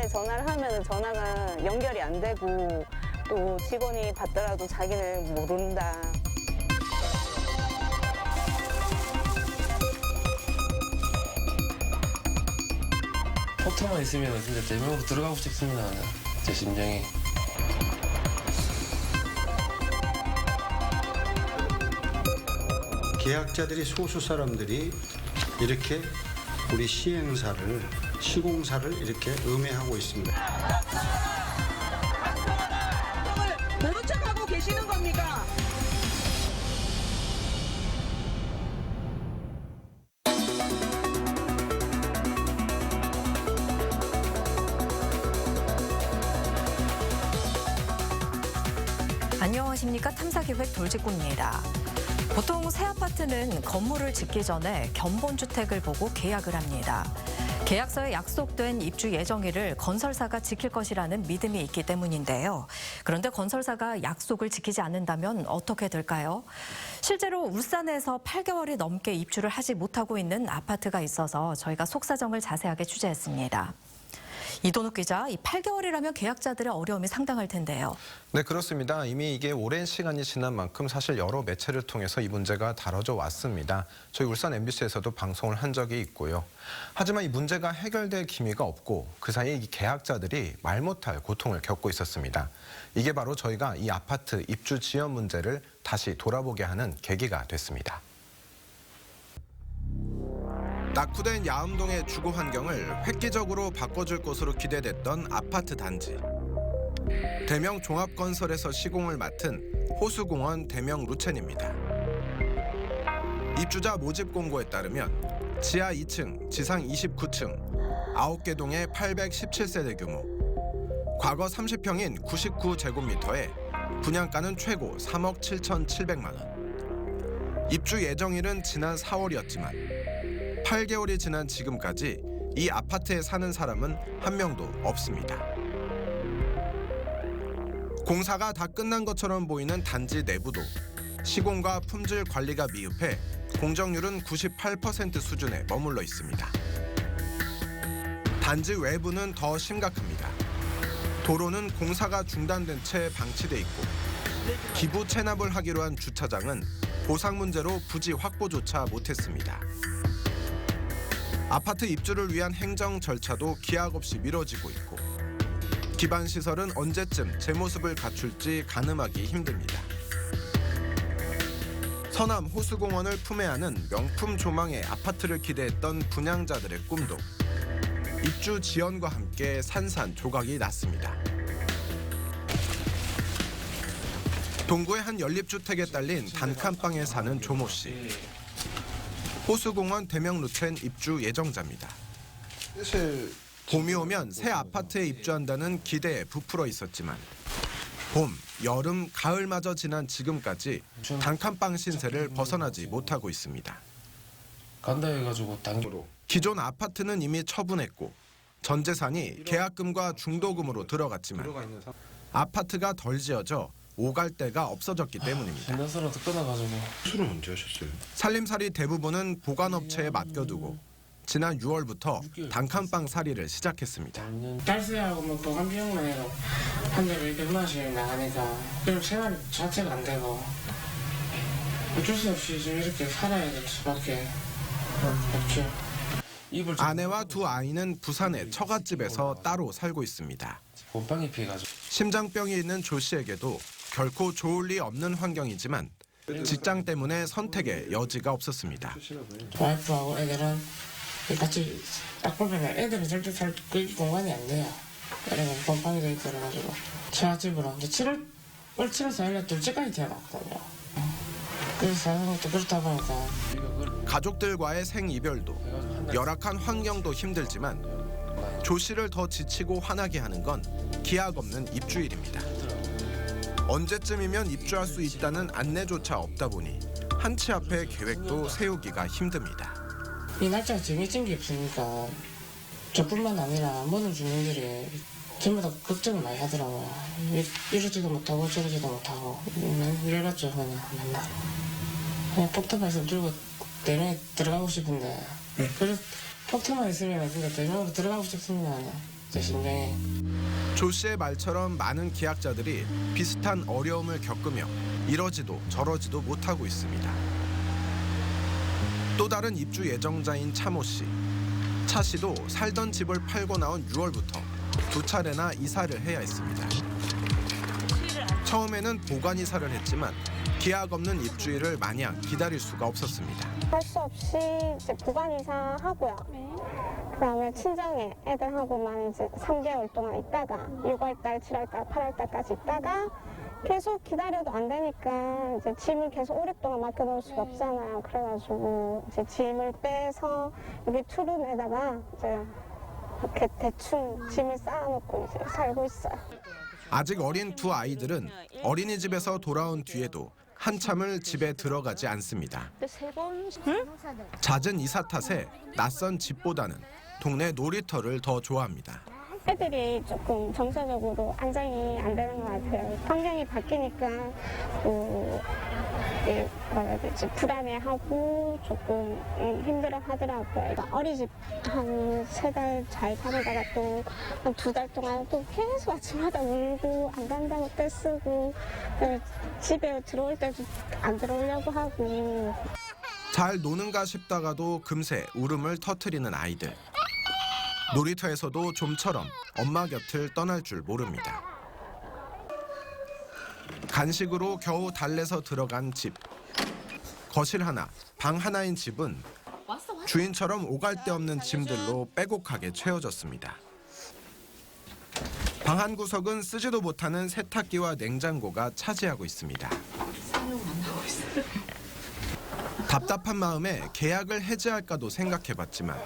아파트에 전화를 하면 전화가 연결이 안 되고 또 직원이 받더라도 자기는 모른다. 포토만 있으면 진짜 대명으로 들어가고 싶습니다. 나는. 제 심정이. 계약자들이 소수 사람들이 이렇게 우리 시행사를, 시공사를 이렇게 음해하고 있습니다. 모른 척하고 계시는 겁니까? 안녕하십니까. 탐사기획 돌직구입니다. 보통 새 아파트는 건물을 짓기 전에 견본주택을 보고 계약을 합니다. 계약서에 약속된 입주 예정일을 건설사가 지킬 것이라는 믿음이 있기 때문인데요. 그런데 건설사가 약속을 지키지 않는다면 어떻게 될까요? 실제로 울산에서 8개월이 넘게 입주를 하지 못하고 있는 아파트가 있어서 저희가 속사정을 자세하게 취재했습니다. 이동욱 기자, 이 8개월이라면 계약자들의 어려움이 상당할 텐데요. 네, 그렇습니다. 이미 이게 오랜 시간이 지난 만큼 사실 여러 매체를 통해서 이 문제가 다뤄져 왔습니다. 저희 울산 MBC에서도 방송을 한 적이 있고요. 하지만 이 문제가 해결될 기미가 없고 그 사이에 이 계약자들이 말 못할 고통을 겪고 있었습니다. 이게 바로 저희가 이 아파트 입주 지연 문제를 다시 돌아보게 하는 계기가 됐습니다. 낙후된 야암동의 주거 환경을 획기적으로 바꿔줄 것으로 기대됐던 아파트 단지. 대명 종합건설에서 시공을 맡은 호수공원 대명 루첸입니다. 입주자 모집 공고에 따르면 지하 2층, 지상 29층, 9개 동의 817세대 규모, 과거 30평인 99제곱미터에 분양가는 최고 3억 7,700만 원. 입주 예정일은 지난 4월이었지만 8개월이 지난 지금까지 이 아파트에 사는 사람은 한 명도 없습니다. 공사가 다 끝난 것처럼 보이는 단지 내부도 시공과 품질 관리가 미흡해 공정률은 98% 수준에 머물러 있습니다. 단지 외부는 더 심각합니다. 도로는 공사가 중단된 채 방치돼 있고 기부 체납을 하기로 한 주차장은 보상 문제로 부지 확보조차 못했습니다. 아파트 입주를 위한 행정 절차도 기약 없이 미뤄지고 있고 기반 시설은 언제쯤 제 모습을 갖출지 가늠하기 힘듭니다. 서남 호수공원을 품에 안은 명품 조망의 아파트를 기대했던 분양자들의 꿈도 입주 지연과 함께 산산조각이 났습니다. 동구의 한 연립주택에 딸린 단칸방에 사는 조모 씨. 호수공원 대명 루첸 입주 예정자입니다. 봄이 오면 새 아파트에 입주한다는 기대에 부풀어 있었지만 봄, 여름, 가을마저 지난 지금까지 단칸방 신세를 벗어나지 못하고 있습니다. 간다 해가지고 당기로. 기존 아파트는 이미 처분했고 전 재산이 계약금과 중도금으로 들어갔지만 아파트가 덜 지어져 오갈 데가 없어졌기 때문입니다. finance로도 끊어가지고. 수술은 언제 하셨어요? 살림살이 대부분은 보관업체에 맡겨두고 지난 6월부터 단칸방 살이를 시작했습니다. 딸세하고 뭐 보관 비용만 해도 한 달에 100만 원씩 나가니까 그럼 생활 자체가 안 되고 어쩔 수 없이 좀 이렇게 살아야 될 수밖에 없죠. 아내와 두 아이는 부산의 처갓집에서 따로 살고 있습니다. 곰팡이 피해가지고. 심장병이 있는 조 씨에게도 결코 좋을 리 없는 환경이지만 직장 때문에 선택의 여지가 없었습니다. 와이프하고 애들은 같이 딱 보면 애들은 절대 살 그 공간이 안 돼요. 애들은 곰팡이도 있고 그래가지고 처갓집으로 이제 올 7월 4일에 둘째까지 태어났거든요. 그래서 사는 것도 그렇다 보니까 가족들과의 생이별도 열악한 환경도 힘들지만 조 씨를 더 지치고 화나게 하는 건 기약 없는 입주일입니다. 언제쯤이면 입주할 수 있다는 안내조차 없다 보니 한 치 앞의 계획도 세우기가 힘듭니다. 이 날짜가 정해진 게 없으니까 저뿐만 아니라 모든 주민들이 전부 다 걱정을 많이 하더라고요. 이러지도 못하고 저러지도 못하고 이래봤죠 그냥 맨날. 그냥 폭탄만 있으면 들고 대명에 들어가고 싶은데 그래서 폭탄만 있으면 진짜 대명으로 들어가고 싶습니다. 그냥. 제 심정에. 조 씨의 말처럼 많은 계약자들이 비슷한 어려움을 겪으며 이러지도 저러지도 못하고 있습니다. 또 다른 입주 예정자인 차모 씨. 차 씨도 살던 집을 팔고 나온 6월부터 2차례나 이사를 해야 했습니다. 처음에는 보관 이사를 했지만 계약 없는 입주일을 마냥 기다릴 수가 없었습니다. 할 수 없이 이제 보관 이사 하고요. 그다음에 친정에 애들하고만 이제 3개월 동안 있다가 6월달, 7월달, 8월달까지 있다가 계속 기다려도 안 되니까 이제 짐을 계속 오랫동안 맡겨놓을 수가 없잖아요. 그래가지고 이제 짐을 빼서 여기 투룸에다가 이제 이렇게 대충 짐을 쌓아놓고 이제 살고 있어요. 아직 어린 두 아이들은 어린이집에서 돌아온 뒤에도 한참을 집에 들어가지 않습니다. 잦은 이사 탓에 낯선 집보다는 동네 놀이터를 더 좋아합니다. 애들이 조금 정서적으로 안정이 안 되는 것 같아요. 환경이 바뀌니까 또 뭐라 해야 되지? 불안해하고 조금 힘들어 하더라고요. 어린이집 한 3달 잘 다니다가 또 한 2달 동안 또 계속 아침마다 울고 안 간다고 떼쓰고 집에 들어올 때도 안 들어오려고 하고. 잘 노는가 싶다가도 금세 울음을 터뜨리는 아이들. 놀이터에서도 좀처럼 엄마 곁을 떠날 줄 모릅니다. 간식으로 겨우 달래서 들어간 집. 거실 하나, 방 하나인 집은 주인처럼 오갈 데 없는 짐들로 빼곡하게 채워졌습니다. 방 한 구석은 쓰지도 못하는 세탁기와 냉장고가 차지하고 있습니다. 답답한 마음에 계약을 해지할까도 생각해봤지만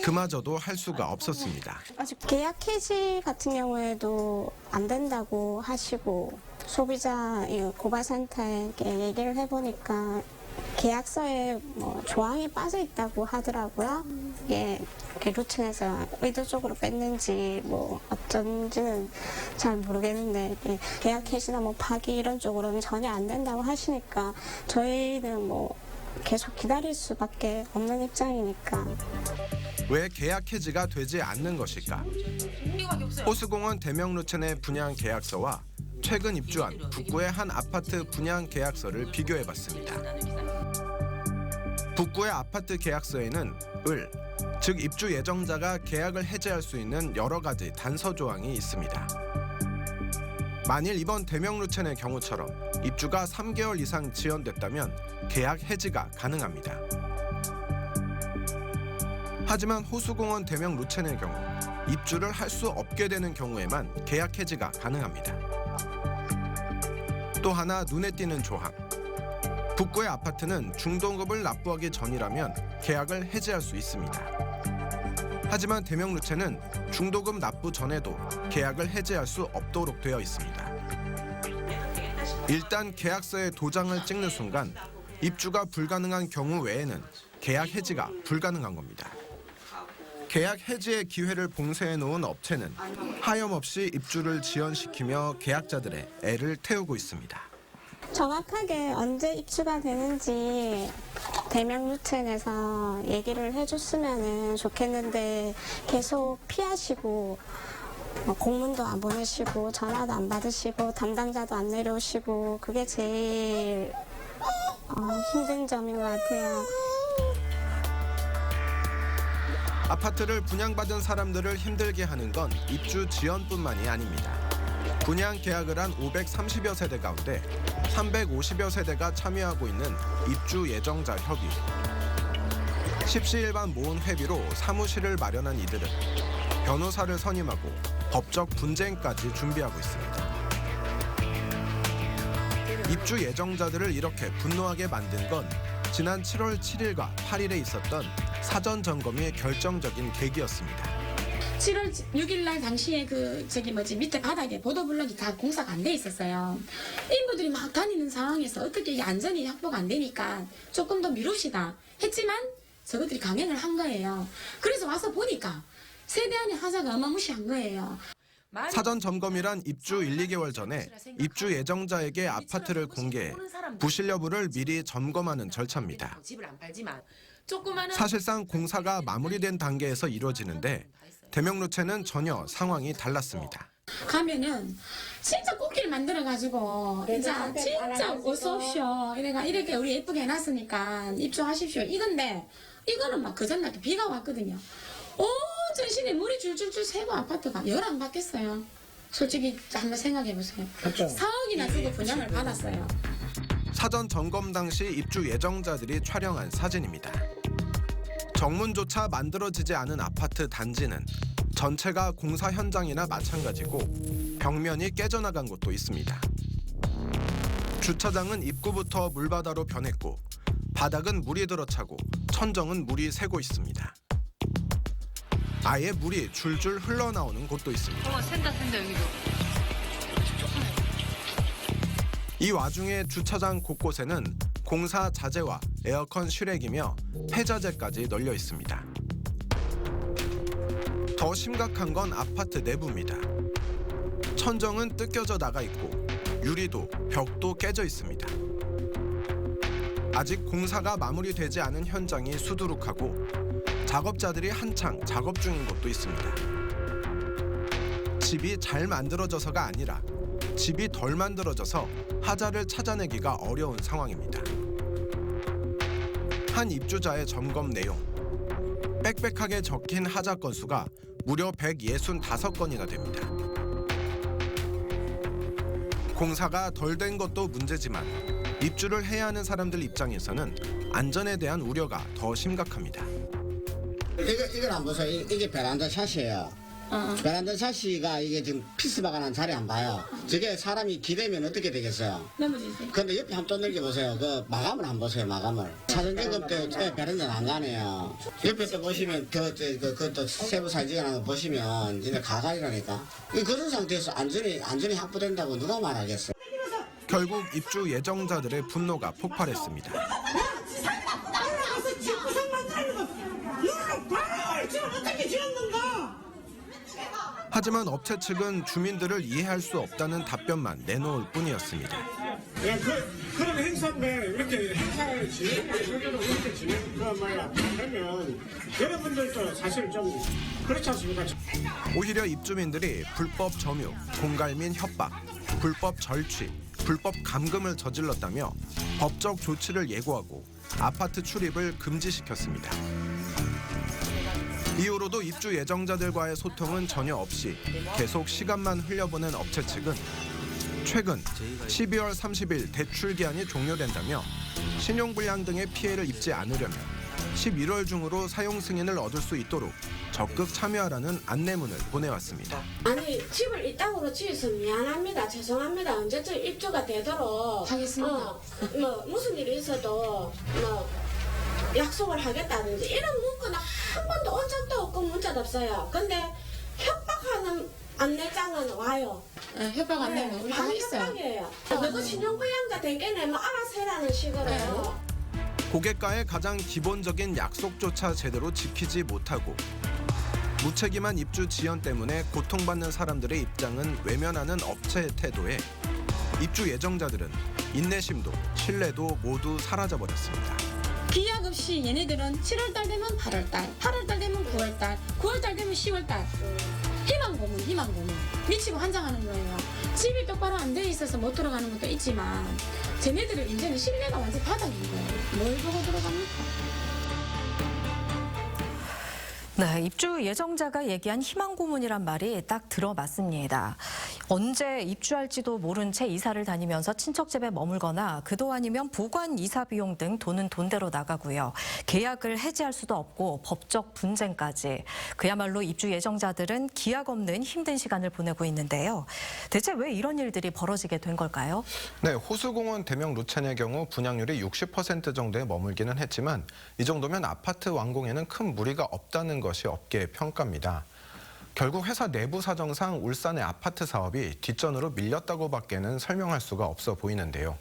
그마저도 할 수가 없었습니다. 계약 해지 같은 경우에도 안 된다고 하시고 소비자 고발센터에게 얘기를 해보니까 계약서에 뭐 조항이 빠져 있다고 하더라고요. 이게 루틴에서 의도적으로 뺐는지 뭐 어쩐지는 잘 모르겠는데 계약 해지나 뭐 파기 이런 쪽으로는 전혀 안 된다고 하시니까 저희는 뭐 계속 기다릴 수밖에 없는 입장이니까. 왜 계약 해지가 되지 않는 것일까? 호수공원 대명루첸의 분양 계약서와 최근 입주한 북구의 한 아파트 분양 계약서를 비교해봤습니다. 북구의 아파트 계약서에는 즉 입주 예정자가 계약을 해지할 수 있는 여러 가지 단서 조항이 있습니다. 만일 이번 대명루첸의 경우처럼 입주가 3개월 이상 지연됐다면 계약 해지가 가능합니다. 하지만 호수공원 대명루첸의 경우 입주를 할 수 없게 되는 경우에만 계약 해지가 가능합니다. 또 하나 눈에 띄는 조항. 북구의 아파트는 중도금을 납부하기 전이라면 계약을 해지할 수 있습니다. 하지만 대명루첸은 중도금 납부 전에도 계약을 해지할 수 없도록 되어 있습니다. 일단 계약서에 도장을 찍는 순간 입주가 불가능한 경우 외에는 계약 해지가 불가능한 겁니다. 계약 해지의 기회를 봉쇄해 놓은 업체는 하염없이 입주를 지연시키며 계약자들의 애를 태우고 있습니다. 정확하게 언제 입주가 되는지 대명루텐에서 얘기를 해줬으면 좋겠는데 계속 피하시고 공문도 안 보내시고 전화도 안 받으시고 담당자도 안 내려오시고 그게 제일 힘든 점인 것 같아요. 아파트를 분양받은 사람들을 힘들게 하는 건 입주 지연뿐만이 아닙니다. 분양 계약을 한 530여 세대 가운데 350여 세대가 참여하고 있는 입주 예정자 협의. 십시일반 모은 회비로 사무실을 마련한 이들은 변호사를 선임하고 법적 분쟁까지 준비하고 있습니다. 입주 예정자들을 이렇게 분노하게 만든 건 지난 7월 7일과 8일에 있었던 사전 점검이 결정적인 계기였습니다. 7월 6일 날 당시에 밑에 바닥에 보도블럭이 다 공사가 안 돼 있었어요. 인부들이 막 다니는 상황에서 어떻게 이게 안전이 확보가 안 되니까 조금 더 미룹시다 했지만 저것들이 강행을 한 거예요. 그래서 와서 보니까 세대 안에 하자가 어마무시한 거예요. 사전 점검이란 입주 1, 2개월 전에 입주 예정자에게 아파트를 공개해 부실 여부를 미리 점검하는 절차입니다. 사실상 공사가 마무리된 단계에서 이루어지는데 대명로체는 전혀 상황이 달랐습니다. 가면은 진짜 꽃길 만들어가지고 진짜 어서 오십시오. 이렇게 우리 예쁘게 해놨으니까 입주하십시오. 이건데 이거는 막 그 전날 비가 왔거든요. 온 전신에 물이 줄줄줄 새고 아파트가 열 안 받겠어요. 솔직히 한번 생각해보세요. 4억이나 주고 분양을 받았어요. 사전 점검 당시 입주 예정자들이 촬영한 사진입니다. 정문조차 만들어지지 않은 아파트 단지는 전체가 공사 현장이나 마찬가지고 벽면이 깨져나간 곳도 있습니다. 주차장은 입구부터 물바다로 변했고 바닥은 물이 들어차고 천정은 물이 새고 있습니다. 아예 물이 줄줄 흘러나오는 곳도 있습니다. 샌다 여기도. 이 와중에 주차장 곳곳에는 공사 자재와 에어컨 실외기며 폐자재까지 널려 있습니다. 더 심각한 건 아파트 내부입니다. 천정은 뜯겨져 나가 있고 유리도 벽도 깨져 있습니다. 아직 공사가 마무리되지 않은 현장이 수두룩하고 작업자들이 한창 작업 중인 곳도 있습니다. 집이 잘 만들어져서가 아니라 집이 덜 만들어져서 하자를 찾아내기가 어려운 상황입니다. 한 입주자의 점검 내용. 빽빽하게 적힌 하자 건수가 무려 165건이나 됩니다. 공사가 덜 된 것도 문제지만 입주를 해야 하는 사람들 입장에서는 안전에 대한 우려가 더 심각합니다. 이걸 한번 보세요. 이게 베란다 샷이에요. 베란다 샷이가 이게 지금 피스박아난 자리 안 봐요. 저게 사람이 기대면 어떻게 되겠어요? 넘어지세요. 근데 옆에 한번 또 넓혀보세요. 그 마감을 한번 보세요. 마감을. 사전점검 때 베란다는 안 가네요. 옆에 또 보시면 그것도 세부 사진이라는 거 보시면 이제 가갈이라니까. 그런 상태에서 안전이 확보된다고 누가 말하겠어요? 결국 입주 예정자들의 분노가 폭발했습니다. 하지만 업체 측은 주민들을 이해할 수 없다는 답변만 내놓을 뿐이었습니다. 그런 행사인데 이렇게 행사를 이렇게 진행한 말이야. 그러면 여러분들도 사실 좀 그렇지 않습니까? 오히려 입주민들이 불법 점유, 공갈민 협박, 불법 절취, 불법 감금을 저질렀다며 법적 조치를 예고하고 아파트 출입을 금지시켰습니다. 이후로도 입주 예정자들과의 소통은 전혀 없이 계속 시간만 흘려보낸 업체 측은 최근 12월 30일 대출 기한이 종료된다며 신용불량 등의 피해를 입지 않으려면 11월 중으로 사용 승인을 얻을 수 있도록 적극 참여하라는 안내문을 보내왔습니다. 아니 집을 이 땅으로 지어서 미안합니다. 죄송합니다. 언제쯤 입주가 되도록 하겠습니다. 무슨 일이 있어도 약속을 하겠다든지 이런 문구는 한 번도 온 적도 없고 문자도 없어요. 근데 협박하는 안내장은 와요. 협박 안내는 우리 다 있어요. 협박이에요. 너도 신용불량자 되겠네 알아서 해라는 식으로. 고객과의 가장 기본적인 약속조차 제대로 지키지 못하고 무책임한 입주 지연 때문에 고통받는 사람들의 입장은 외면하는 업체의 태도에 입주 예정자들은 인내심도 신뢰도 모두 사라져버렸습니다. 기약 없이 얘네들은 7월달 되면 8월달, 8월달 되면 9월달, 9월달 되면 10월달. 희망 고문. 미치고 환장하는 거예요. 집이 똑바로 안 돼 있어서 못 들어가는 것도 있지만 쟤네들은 이제는 신뢰가 완전 바닥인 거예요. 뭘 보고 들어갑니까? 네, 입주 예정자가 얘기한 희망 고문이란 말이 딱 들어맞습니다. 언제 입주할지도 모른 채 이사를 다니면서 친척 집에 머물거나 그도 아니면 보관 이사 비용 등 돈은 돈대로 나가고요. 계약을 해지할 수도 없고 법적 분쟁까지. 그야말로 입주 예정자들은 기약 없는 힘든 시간을 보내고 있는데요. 대체 왜 이런 일들이 벌어지게 된 걸까요? 네, 호수공원 대명 루첸의 경우 분양률이 60% 정도에 머물기는 했지만 이 정도면 아파트 완공에는 큰 무리가 없다는 것이 업계의 평가입니다. 결국 회사 내부 사정상 울산의 아파트 사업이 뒷전으로 밀렸다고밖에는 설명할 수가 없어 보이는데요.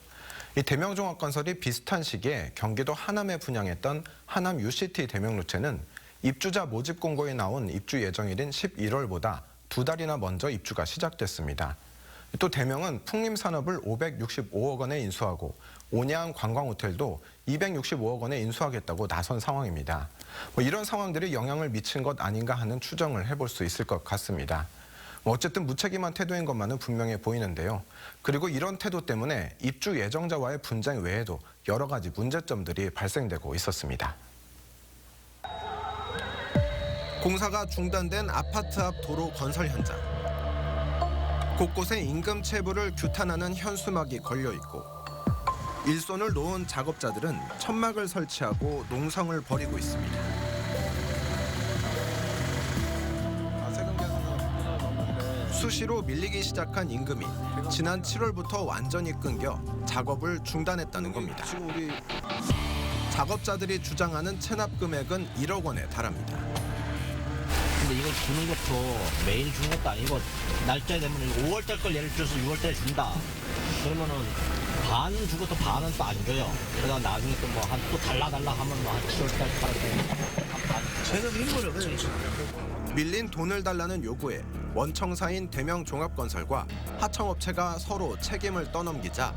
이 대명종합건설이 비슷한 시기에 경기도 하남에 분양했던 하남 UCT 대명루체는 입주자 모집 공고에 나온 입주 예정일인 11월보다 2달이나 먼저 입주가 시작됐습니다. 또 대명은 풍림산업을 565억 원에 인수하고 온양 관광호텔도 265억 원에 인수하겠다고 나선 상황입니다. 이런 상황들이 영향을 미친 것 아닌가 하는 추정을 해볼 수 있을 것 같습니다. 어쨌든 무책임한 태도인 것만은 분명해 보이는데요. 그리고 이런 태도 때문에 입주 예정자와의 분쟁 외에도 여러 가지 문제점들이 발생되고 있었습니다. 공사가 중단된 아파트 앞 도로 건설 현장. 곳곳에 임금 체불을 규탄하는 현수막이 걸려 있고 일손을 놓은 작업자들은 천막을 설치하고 농성을 벌이고 있습니다. 수시로 밀리기 시작한 임금이 지난 7월부터 완전히 끊겨 작업을 중단했다는 겁니다. 작업자들이 주장하는 체납 금액은 1억 원에 달합니다. 근데 이걸 주는 것도 매일 주는 것도 아니고 날짜에 되면 5월달 걸 예를 들어서 6월달에 준다. 그러면은 반 주고 또 반은 또 안 줘요. 그러다 나중에 또 뭐 또 달라 하면 뭐 한 7월달 8월달 최근 인물을 밀린 돈을 달라는 요구에 원청사인 대명종합건설과 하청업체가 서로 책임을 떠넘기자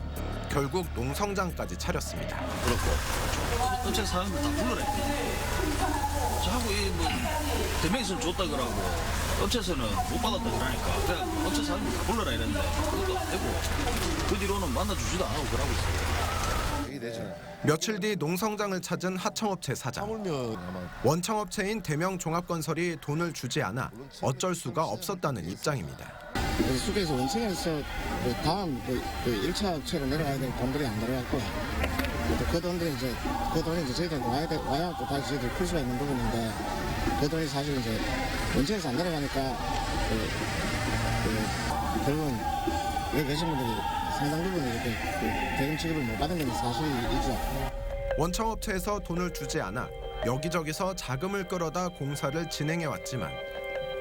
결국 농성장까지 차렸습니다. 그렇고 업체 사람들 다 불러라. 자꾸 이뭐 대명에서 줬다 그러고 업체에서는 못 받았다 그러니까 그냥 업체 사람들 다 불러라 이랬는데 그것도 안 되고 그 뒤로는 만나주지도 않고 그러고 있어요. 며칠 뒤 농성장을 찾은 하청업체 사장. 원청업체인 대명종합건설이 돈을 주지 않아 어쩔 수가 없었다는 입장입니다. 수도에서 원청에서 다음 1차 업체로 내려가야 될 돈들이 안 들어갔고 그 돈이 이제 저희들한테 와야 또 다시 저희들이 풀 수가 있는 부분인데 그 돈이 사실 이제 원청에서 안 내려가니까 결국은 여기 계신 분들이 상당 부분 이렇게 대금 지급을 못 받은 게 사실이죠. 원청업체에서 돈을 주지 않아 여기저기서 자금을 끌어다 공사를 진행해 왔지만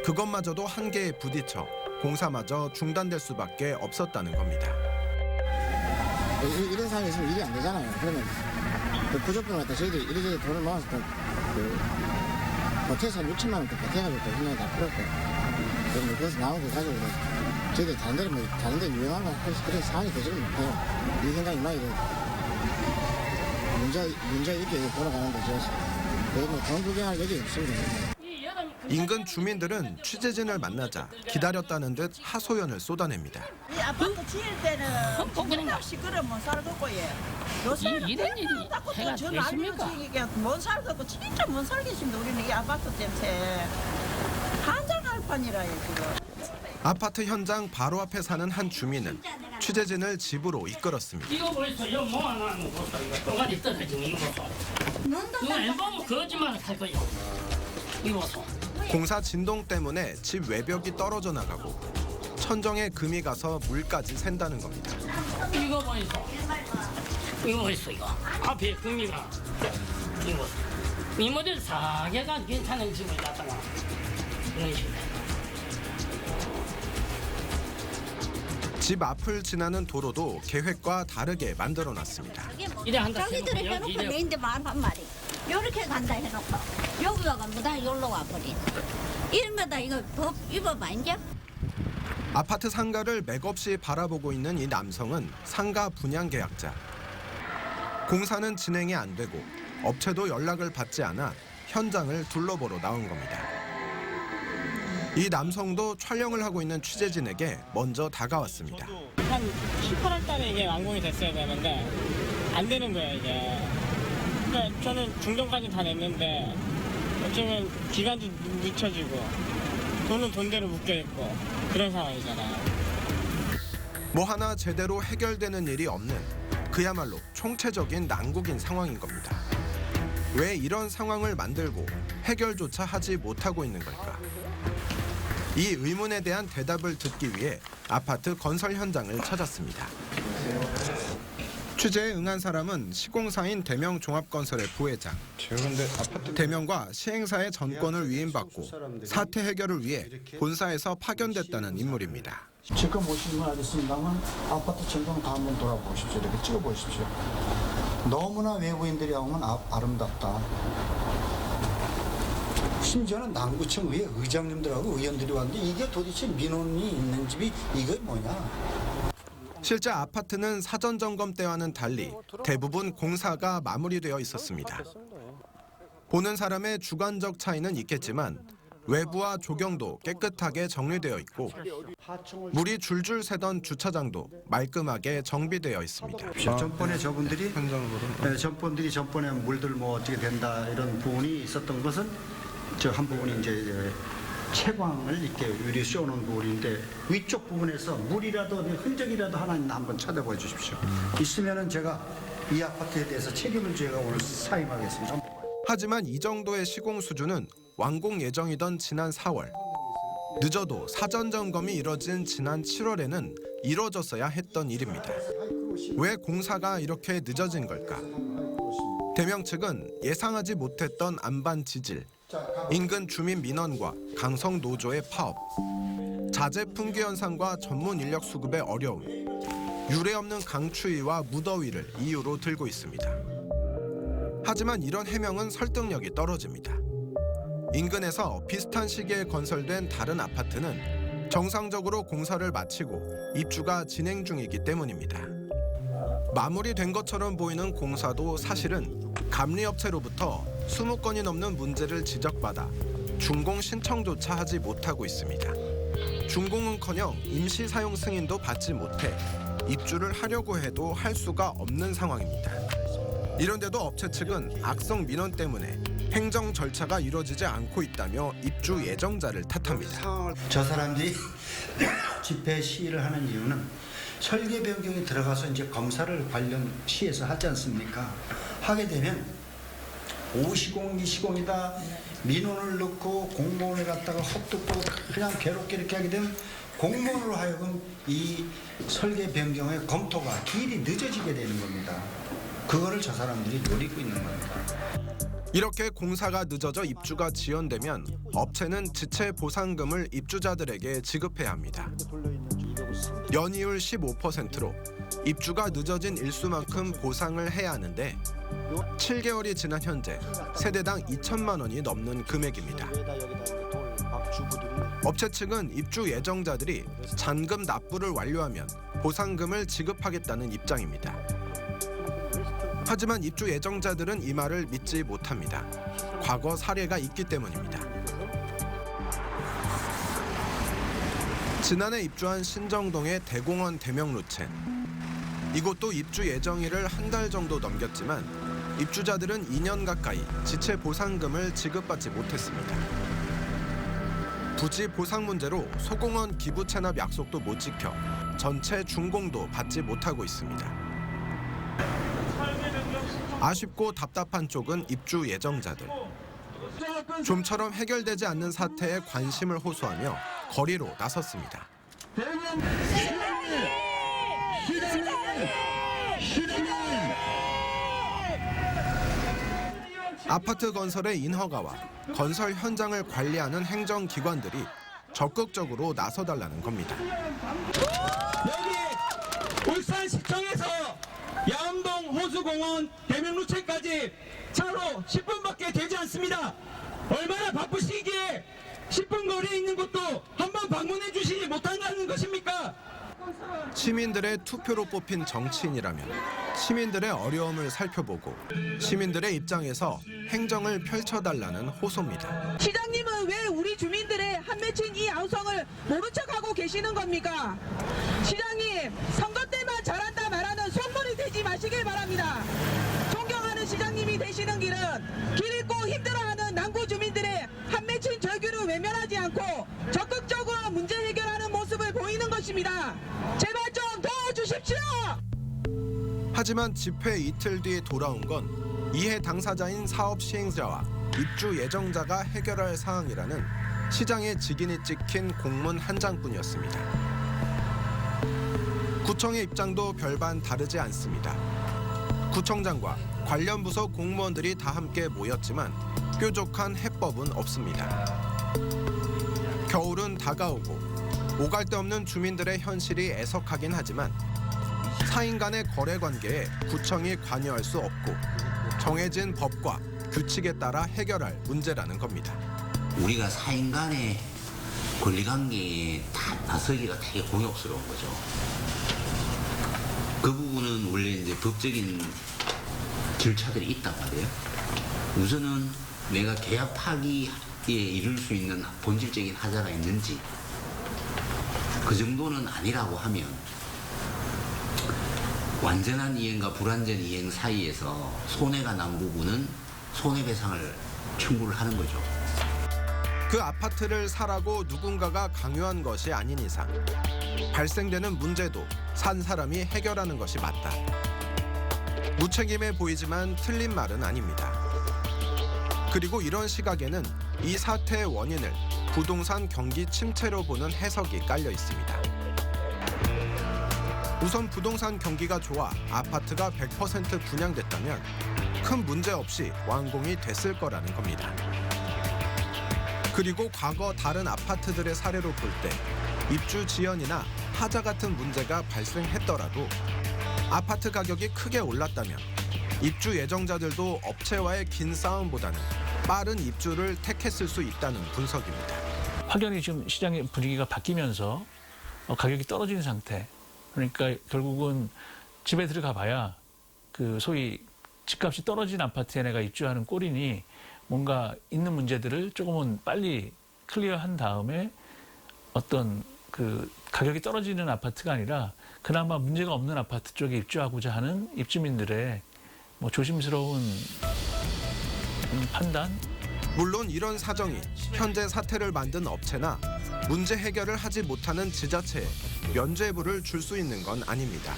그것마저도 한계에 부딪혀 공사마저 중단될 수밖에 없었다는 겁니다. 이런 상황이 있으면 일이 안 되잖아요. 그러면 그 구조병을 갖다 저희들이 이리저리 돈을 모아서 보태서 한 6천만 원 보태가지고 분명히 다 풀었고 그럼 그래서 나온 거 가지고 저희들이 다른 데 유용한 거 그런 상황이 되지는 못해요. 이 생각이 많이 문제 있게 돌아가는 거죠. 돈 구경할 여지 없습니다. 인근 주민들은 취재진을 만나자 기다렸다는 듯 하소연을 쏟아냅니다. 이 아파트 지을 때는 없이 그래 못 살겠고 요새는 이런 일이 해가 되십니까? 못 살겠고 진짜 못 살겠습니다. 우리는 이 아파트 때문에 한장할 판이라요 지금. 아파트 현장 바로 앞에 사는 한 주민은 취재진을 집으로 이끌었습니다. 이거 보이소, 이거 모아놓은 것도 이거 동아리 떨어지고 이거 보소. 이거 안 보면 거짓말 할 거예요. 이거 보소. 공사 진동 때문에 집 외벽이 떨어져 나가고 천정에 금이 가서 물까지 샌다는 겁니다. 이거 보이소. 이거 보이소 이거. 앞에 금이가 이거 이 모델 사계가 괜찮은 집을 갖다가 이런 식으로. 집 앞을 지나는 도로도 계획과 다르게 만들어놨습니다. 이래 한다. 자기들이 해놓고 내인데 말한 말이 요렇게 간다 해놓고 여기 와가면 다 여기로 와버리네. 이러면 이거 법 입어봐 이제. 아파트 상가를 맥없이 바라보고 있는 이 남성은 상가 분양 계약자. 공사는 진행이 안 되고 업체도 연락을 받지 않아 현장을 둘러보러 나온 겁니다. 이 남성도 촬영을 하고 있는 취재진에게 먼저 다가왔습니다. 한 7, 8월 달에 이게 완공이 됐어야 되는데 안 되는 거예요 이게. 그러니까 저는 중정까지 다 냈는데 어쩌면 기간도 늦춰지고 돈은 돈대로 묶여있고 그런 상황이잖아요. 뭐 하나 제대로 해결되는 일이 없는 그야말로 총체적인 난국인 상황인 겁니다. 왜 이런 상황을 만들고 해결조차 하지 못하고 있는 걸까? 이 의문에 대한 대답을 듣기 위해 아파트 건설 현장을 찾았습니다. 취재에 응한 사람은 시공사인 대명종합건설의 부회장. 대명과 시행사의 전권을 위임받고 사태 해결을 위해 본사에서 파견됐다는 인물입니다. 지금 보시는 건 알겠습니다만 아파트 전동 다 한번 돌아보십시오. 이렇게 찍어보십시오. 너무나 외부인들이 오면 아름답다. 심지어는 남구청 위에 의장님들하고 의원들이 왔는데 이게 도대체 민원이 있는 집이 이게 뭐냐. 실제 아파트는 사전 점검 때와는 달리 대부분 공사가 마무리되어 있었습니다. 보는 사람의 주관적 차이는 있겠지만 외부와 조경도 깨끗하게 정리되어 있고 물이 줄줄 새던 주차장도 말끔하게 정비되어 있습니다. 전번에 저분들이 전번에 물들 뭐 어떻게 된다 이런 부분이 있었던 것은 저 한 부분이 이제 채광을 이렇게 유리 씌워놓은 부분인데 위쪽 부분에서 물이라도 흔적이라도 하나 있나 한번 찾아봐 주십시오. 있으면은 제가 이 아파트에 대해서 책임을 제가 오늘 사임하겠습니다. 하지만 이 정도의 시공 수준은 완공 예정이던 지난 4월, 늦어도 사전 점검이 이뤄진 지난 7월에는 이뤄졌어야 했던 일입니다. 왜 공사가 이렇게 늦어진 걸까? 대명 측은 예상하지 못했던 안반 지질, 인근 주민 민원과 강성 노조의 파업, 자재 풍기 현상과 전문 인력 수급의 어려움, 유례 없는 강추위와 무더위를 이유로 들고 있습니다. 하지만 이런 해명은 설득력이 떨어집니다. 인근에서 비슷한 시기에 건설된 다른 아파트는 정상적으로 공사를 마치고 입주가 진행 중이기 때문입니다. 마무리된 것처럼 보이는 공사도 사실은 감리업체로부터 20건이 넘는 문제를 지적받아 준공 신청조차 하지 못하고 있습니다. 준공은커녕 임시 사용 승인도 받지 못해 입주를 하려고 해도 할 수가 없는 상황입니다. 이런데도 업체 측은 악성 민원 때문에 행정 절차가 이루어지지 않고 있다며 입주 예정자를 탓합니다. 저 사람들이 집회 시위를 하는 이유는 설계 변경이 들어가서 이제 검사를 관련 시에서 하지 않습니까? 하게 되면 5시공, 2시공이다 민원을 넣고 공무원을 갖다가 헛듣고 그냥 괴롭게 이렇게 하게 되면 공무원으로 하여금 이 설계 변경의 검토가 길이 늦어지게 되는 겁니다. 그거를 저 사람들이 노리고 있는 겁니다. 이렇게 공사가 늦어져 입주가 지연되면 업체는 지체 보상금을 입주자들에게 지급해야 합니다. 연이율 15%로 입주가 늦어진 일수만큼 보상을 해야 하는데 7개월이 지난 현재 세대당 2천만 원이 넘는 금액입니다. 업체 측은 입주 예정자들이 잔금 납부를 완료하면 보상금을 지급하겠다는 입장입니다. 하지만 입주 예정자들은 이 말을 믿지 못합니다. 과거 사례가 있기 때문입니다. 지난해 입주한 신정동의 대공원 대명루첸. 이곳도 입주 예정일을 한 달 정도 넘겼지만 입주자들은 2년 가까이 지체 보상금을 지급받지 못했습니다. 부지 보상 문제로 소공원 기부 체납 약속도 못 지켜 전체 준공도 받지 못하고 있습니다. 아쉽고 답답한 쪽은 입주 예정자들. 좀처럼 해결되지 않는 사태에 관심을 호소하며 거리로 나섰습니다. 아파트 건설의 인허가와 건설 현장을 관리하는 행정기관들이 적극적으로 나서달라는 겁니다. 여기 울산시청에서 야암동 호수공원 대명루체까지 차로 10분밖에 되지 않습니다. 얼마나 바쁘시기에 10분 거리에 있는 곳도 한번 방문해 주시지 못한다는 것입니까? 시민들의 투표로 뽑힌 정치인이라면 시민들의 어려움을 살펴보고 시민들의 입장에서 행정을 펼쳐달라는 호소입니다. 시장님은 왜 우리 주민들의 한 맺힌 이 아우성을 모른 척하고 계시는 겁니까? 시장님, 선거 때만 잘한다 말하는 손물이 되지 마시길 바랍니다. 존경하는 시장님이 되시는 길은 길 잃고 힘들어하는 남구 주민들의 한 맺힌 절규를 외면하지 않고 적극적으로 문제 해결하는 모습을 보이는 것입니다. 제발 좀 도와주십시오. 하지만 집회 이틀 뒤에 돌아온 건 이해 당사자인 사업 시행자와 입주 예정자가 해결할 사항이라는 시장의 직인이 찍힌 공문 한 장뿐이었습니다. 구청의 입장도 별반 다르지 않습니다. 구청장과 관련 부서 공무원들이 다 함께 모였지만 뾰족한 해법은 없습니다. 겨울은 다가오고 오갈 데 없는 주민들의 현실이 애석하긴 하지만 사인 간의 거래 관계에 구청이 관여할 수 없고 정해진 법과 규칙에 따라 해결할 문제라는 겁니다. 우리가 사인 간의 권리관계에 다 나서기가 되게 곤욕스러운 거죠. 그 부분은 원래 이제 법적인 절차들이 있단 말이에요. 우선은 내가 계약 파기에 이를 수 있는 본질적인 하자가 있는지, 그 정도는 아니라고 하면 완전한 이행과 불완전 이행 사이에서 손해가 난 부분은 손해배상을 청구를 하는 거죠. 그 아파트를 사라고 누군가가 강요한 것이 아닌 이상 발생되는 문제도 산 사람이 해결하는 것이 맞다. 무책임해 보이지만 틀린 말은 아닙니다. 그리고 이런 시각에는 이 사태의 원인을 부동산 경기 침체로 보는 해석이 깔려 있습니다. 우선 부동산 경기가 좋아 아파트가 100% 분양됐다면 큰 문제 없이 완공이 됐을 거라는 겁니다. 그리고 과거 다른 아파트들의 사례로 볼 때 입주 지연이나 하자 같은 문제가 발생했더라도 아파트 가격이 크게 올랐다면 입주 예정자들도 업체와의 긴 싸움보다는 빠른 입주를 택했을 수 있다는 분석입니다. 확연히 지금 시장의 분위기가 바뀌면서 가격이 떨어지는 상태. 그러니까 결국은 집에 들어가 봐야 그 소위 집값이 떨어진 아파트에 내가 입주하는 꼴이니 뭔가 있는 문제들을 조금은 빨리 클리어한 다음에 어떤 그 가격이 떨어지는 아파트가 아니라 그나마 문제가 없는 아파트 쪽에 입주하고자 하는 입주민들의 뭐 조심스러운 판단? 물론 이런 사정이 현재 사태를 만든 업체나 문제 해결을 하지 못하는 지자체에 면죄부를 줄 수 있는 건 아닙니다.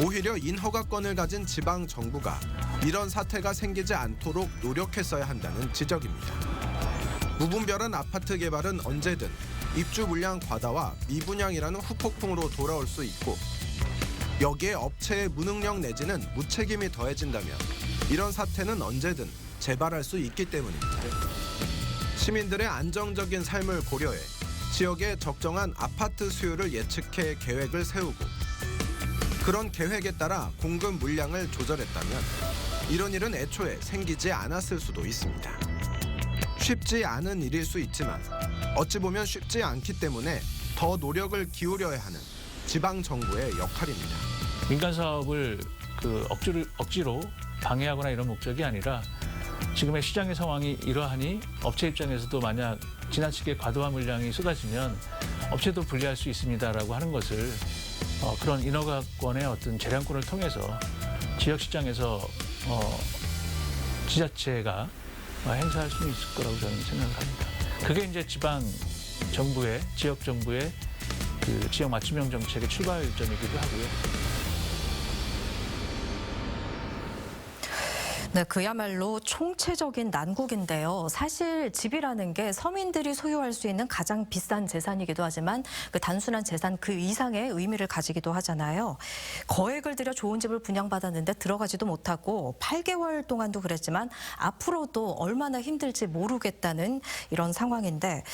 오히려 인허가권을 가진 지방 정부가 이런 사태가 생기지 않도록 노력했어야 한다는 지적입니다. 무분별한 아파트 개발은 언제든 입주 물량 과다와 미분양이라는 후폭풍으로 돌아올 수 있고, 여기에 업체의 무능력 내지는 무책임이 더해진다면 이런 사태는 언제든 재발할 수 있기 때문입니다. 시민들의 안정적인 삶을 고려해 지역의 적정한 아파트 수요를 예측해 계획을 세우고, 그런 계획에 따라 공급 물량을 조절했다면 이런 일은 애초에 생기지 않았을 수도 있습니다. 쉽지 않은 일일 수 있지만 어찌 보면 쉽지 않기 때문에 더 노력을 기울여야 하는 지방 정부의 역할입니다. 민간 사업을 억지로 방해하거나 이런 목적이 아니라 지금의 시장의 상황이 이러하니 업체 입장에서도 만약 지나치게 과도한 물량이 쏟아지면 업체도 불리할 수 있습니다라고 하는 것을 그런 인허가권의 어떤 재량권을 통해서 지역 시장에서 지자체가 행사할 수 있을 거라고 저는 생각을 합니다. 그게 이제 지방 정부의, 지역 정부의 그 지역 맞춤형 정책의 출발점이기도 하고요. 네, 그야말로 총체적인 난국인데요. 사실 집이라는 게 서민들이 소유할 수 있는 가장 비싼 재산이기도 하지만 그 단순한 재산 그 이상의 의미를 가지기도 하잖아요. 거액을 들여 좋은 집을 분양받았는데 들어가지도 못하고 8개월 동안도 그랬지만 앞으로도 얼마나 힘들지 모르겠다는 이런 상황인데,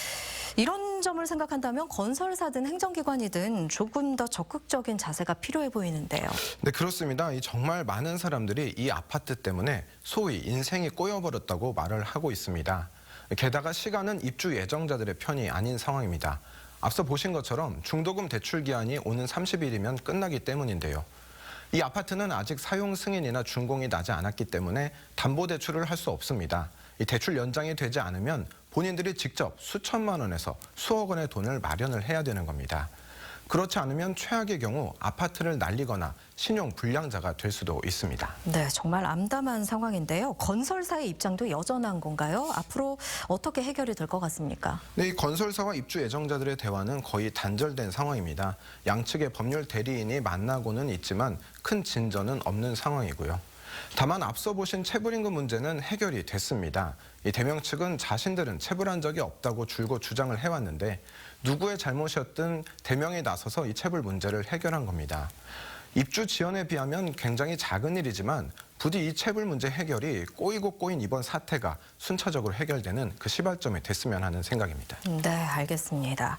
이런 점을 생각한다면 건설사든 행정기관이든 조금 더 적극적인 자세가 필요해 보이는데요. 네, 그렇습니다. 정말 많은 사람들이 이 아파트 때문에 소위 인생이 꼬여버렸다고 말을 하고 있습니다. 게다가 시간은 입주 예정자들의 편이 아닌 상황입니다. 앞서 보신 것처럼 중도금 대출 기한이 오는 30일이면 끝나기 때문인데요. 이 아파트는 아직 사용 승인이나 준공이 나지 않았기 때문에 담보대출을 할 수 없습니다. 이 대출 연장이 되지 않으면 본인들이 직접 수천만 원에서 수억 원의 돈을 마련을 해야 되는 겁니다. 그렇지 않으면 최악의 경우 아파트를 날리거나 신용 불량자가 될 수도 있습니다. 네, 정말 암담한 상황인데요. 건설사의 입장도 여전한 건가요? 앞으로 어떻게 해결이 될 것 같습니까? 네, 이 건설사와 입주 예정자들의 대화는 거의 단절된 상황입니다. 양측의 법률 대리인이 만나고는 있지만 큰 진전은 없는 상황이고요. 다만 앞서 보신 체불임금 문제는 해결이 됐습니다. 이 대명 측은 자신들은 체불한 적이 없다고 줄곧 주장을 해왔는데 누구의 잘못이었든 대명이 나서서 이 체불 문제를 해결한 겁니다. 입주 지연에 비하면 굉장히 작은 일이지만 부디 이 체불 문제 해결이 꼬이고 꼬인 이번 사태가 순차적으로 해결되는 그 시발점이 됐으면 하는 생각입니다. 네, 알겠습니다.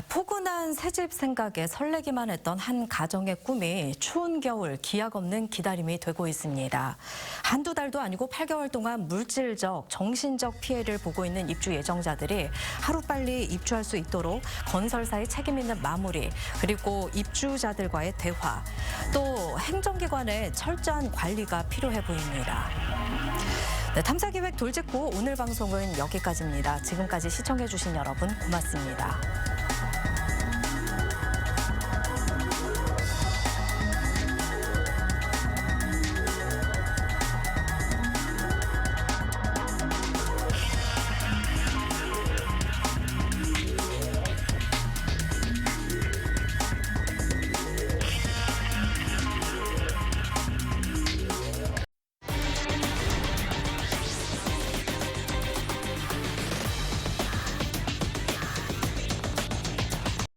포근한 새집 생각에 설레기만 했던 한 가정의 꿈이 추운 겨울 기약 없는 기다림이 되고 있습니다. 한두 달도 아니고 8개월 동안 물질적, 정신적 피해를 보고 있는 입주 예정자들이 하루빨리 입주할 수 있도록 건설사의 책임 있는 마무리, 그리고 입주자들과의 대화, 또 행정기관의 철저한 관리가 필요해 보입니다. 네, 탐사기획 돌직구 오늘 방송은 여기까지입니다. 지금까지 시청해주신 여러분 고맙습니다.